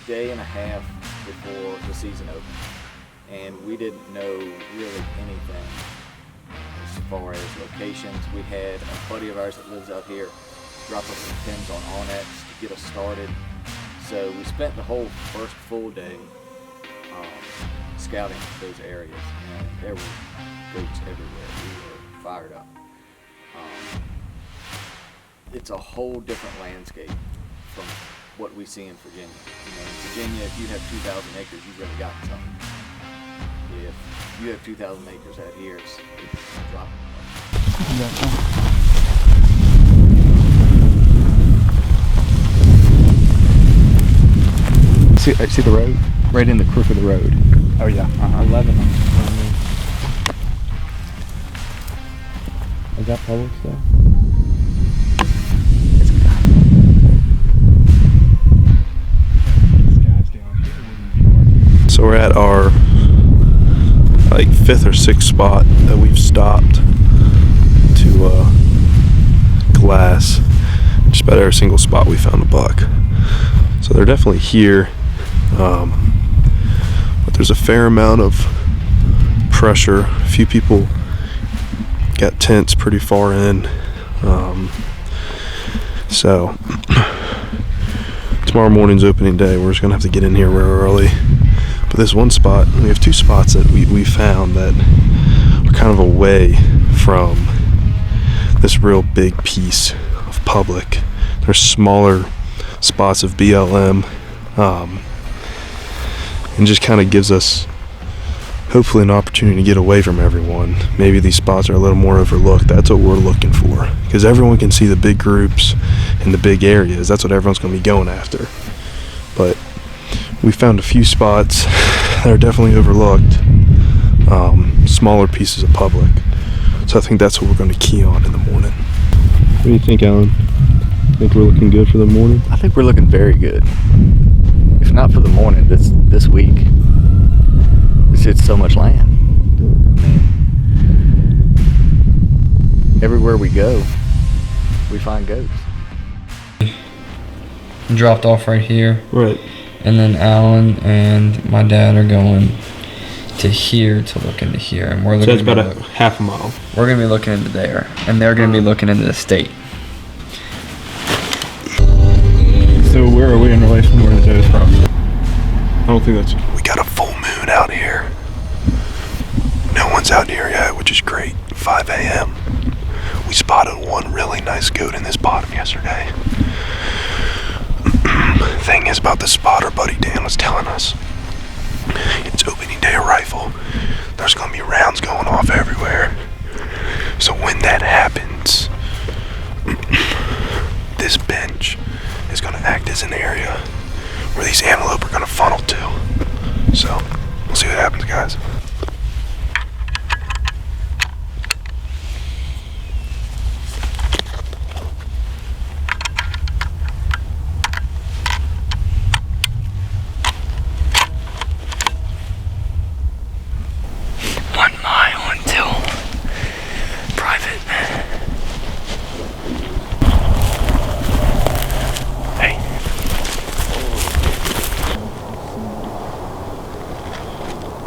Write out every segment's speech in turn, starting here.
day and a half before the season opened, and we didn't know really anything as far as locations. We had a buddy of ours that lives out here drop us some pins on Onyx to get us started. So we spent the whole first full day scouting those areas, and there were goats everywhere. We were fired up. It's a whole different landscape from what we see in Virginia. You know, in Virginia, if you have 2,000 acres, you've really got something. If you have 2,000 acres out here, it's a drop in the bucket. See the road? Right in the crook of the road. Oh yeah. 11 on me. Is that public stuff? So we're at our like 5th or 6th spot that we've stopped to glass. Just about every single spot we found a buck. So they're definitely here, but there's a fair amount of pressure. A few people got tents pretty far in. So tomorrow morning's opening day. We're just gonna have to get in here real early. But this one spot, we have 2 spots that we found that are kind of away from this real big piece of public. There's smaller spots of BLM, and just kind of gives us hopefully an opportunity to get away from everyone. Maybe these spots are a little more overlooked. That's what we're looking for, because everyone can see the big groups and the big areas. That's what everyone's going to be going after. But we found a few spots that are definitely overlooked, smaller pieces of public. So I think that's what we're going to key on in the morning. What do you think, Alan? Think we're looking good for the morning? I think we're looking very good. If not for the morning, this week. It's so much land. I mean, everywhere we go, we find goats. Dropped off right here. Right. And then Alan and my dad are going to here to look into here, and we're looking. So it's about a half a mile. We're gonna be looking into there, and they're gonna be looking into the state. So where are we in relation to where the doe's from? I don't think that's... We got a full moon out here. No one's out here yet, which is great. 5 a.m. We spotted one really nice goat in this bottom yesterday. Thing is about the spotter, buddy Dan was telling us, it's opening day of rifle. There's going to be rounds going off everywhere. So when that happens, this bench is going to act as an area where these antelope are going to funnel to. So we'll see what happens, guys.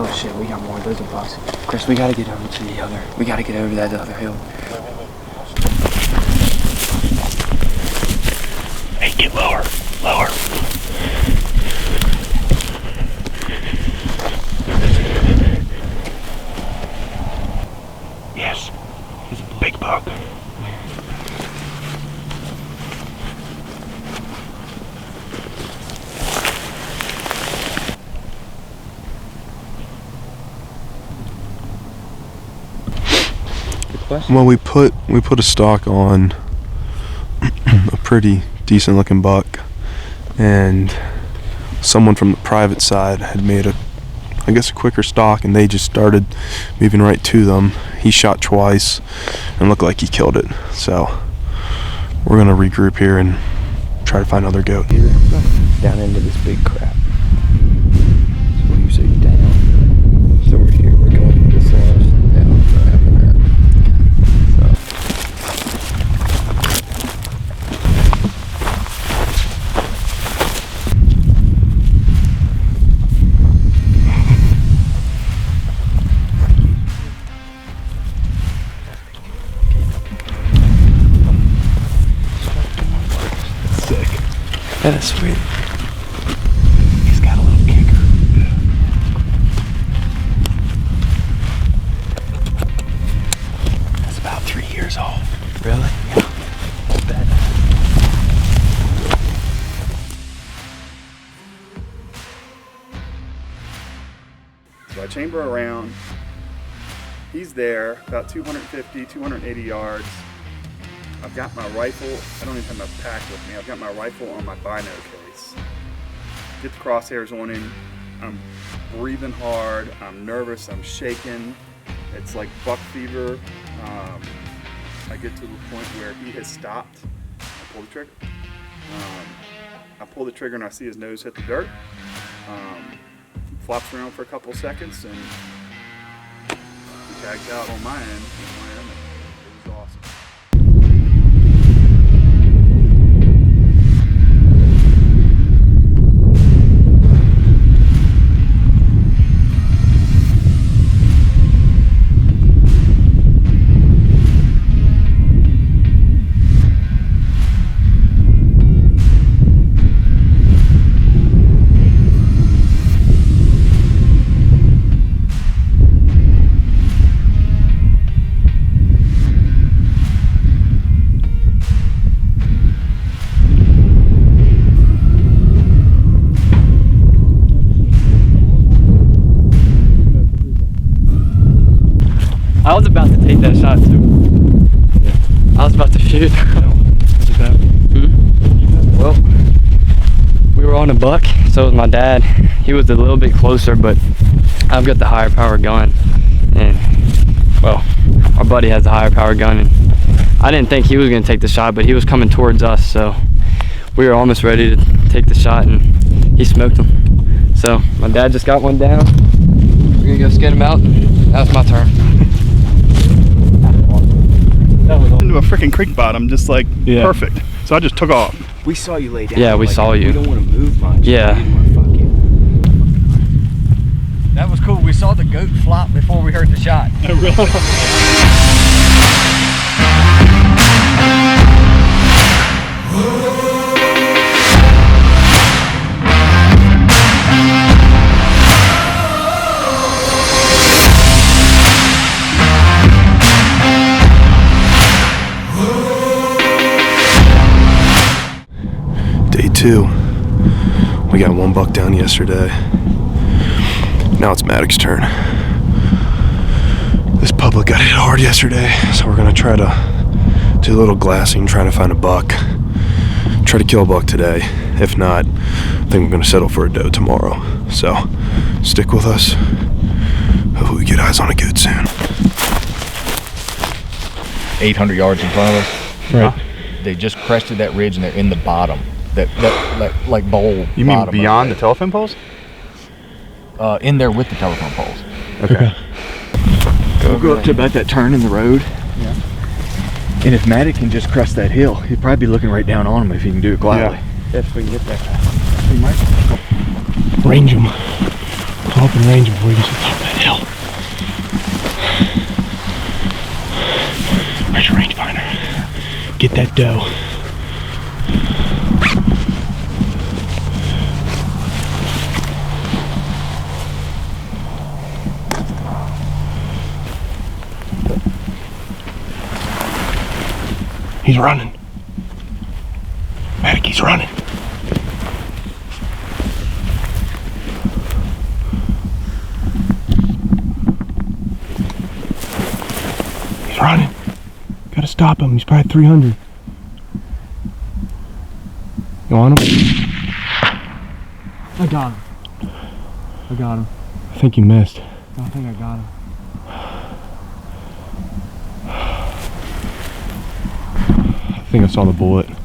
Oh shit, we got more of those in bucks. Chris, we gotta get over to the other. We gotta get over that other hill. Hey, get lower, lower. Yes, big buck. Well, we put a stock on a pretty decent looking buck, and someone from the private side had made a quicker stock, and they just started moving right to them. He shot twice and looked like he killed it. So we're gonna regroup here and try to find another goat. Here, down into this big crap. So what do you say, down? So we're here, we're going this down after that. That is sweet. He's got a little kicker. That's about 3 years old. Really? Yeah. Bet. So I chamber around. He's there, about 250, 280 yards. I've got my rifle, I don't even have my pack with me. I've got my rifle on my bino case. Get the crosshairs on him. I'm breathing hard, I'm nervous, I'm shaking. It's like buck fever. I get to the point where he has stopped. I pull the trigger. I pull the trigger and I see his nose hit the dirt. Flops around for a couple seconds and he tags out on my end. And it was awesome. I was about to take that shot too. I was about to shoot. Well, we were on a buck, so was my dad. He was a little bit closer, but I've got the higher power gun. And, well, our buddy has a higher power gun. And I didn't think he was going to take the shot, but he was coming towards us, so we were almost ready to take the shot, and he smoked him. So my dad just got one down. We're going to go skin him out. That was my turn. Into a freaking creek bottom, just like perfect. So I just took off. We saw you lay down. Yeah, we saw you. We don't want to move much. Yeah. We didn't want to fuck you. That was cool. We saw the goat flop before we heard the shot. Oh, really? Day 2. We got 1 buck down yesterday. Now it's Maddock's turn. This public got hit hard yesterday, so we're gonna try to do a little glassing, trying to find a buck. Try to kill a buck today. If not, I think I'm gonna settle for a doe tomorrow. So stick with us. Hopefully we get eyes on a goat soon. 800 yards in front of us. Right. They just crested that ridge and they're in the bottom. That like bowl. You mean bottom beyond the telephone poles? In there with the telephone poles. Okay. We'll go up to about that turn in the road. Yeah. And if Maddock can just crest that hill, he'd probably be looking right down on him if he can do it quietly. If we can get there. He might. Range him. Go up and range him before he gets to the top of that hill. Where's your rangefinder? Get that doe. He's running. Maddock, he's running. He's running. Gotta stop him. He's probably 300. You want him? I got him. I got him. I think you missed. I think I got him. I think I saw the bullet. Look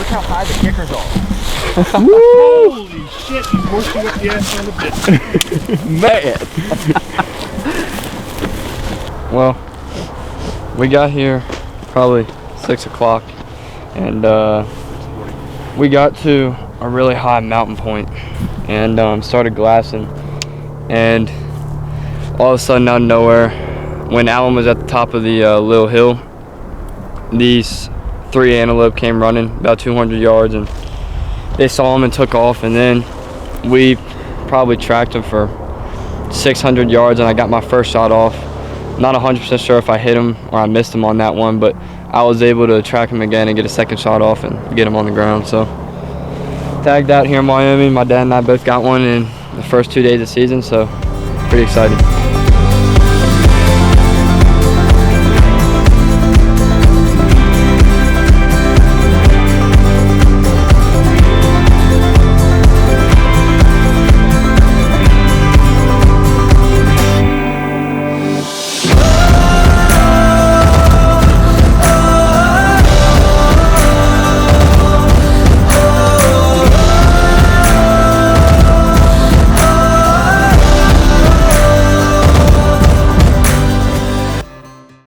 how high the kickers are. Holy shit, he's working up the ass on the bit. Man. Well, we got here probably 6 o'clock, and we got to a really high mountain point and started glassing. And all of a sudden, out of nowhere, when Alan was at the top of the little hill, these 3 antelope came running about 200 yards, and they saw him and took off. And then we probably tracked him for 600 yards, and I got my first shot off. Not 100% sure if I hit him or I missed him on that one, but I was able to track him again and get a second shot off and get him on the ground. So tagged out here in Wyoming. My dad and I both got one in the first 2 days of season, so pretty excited.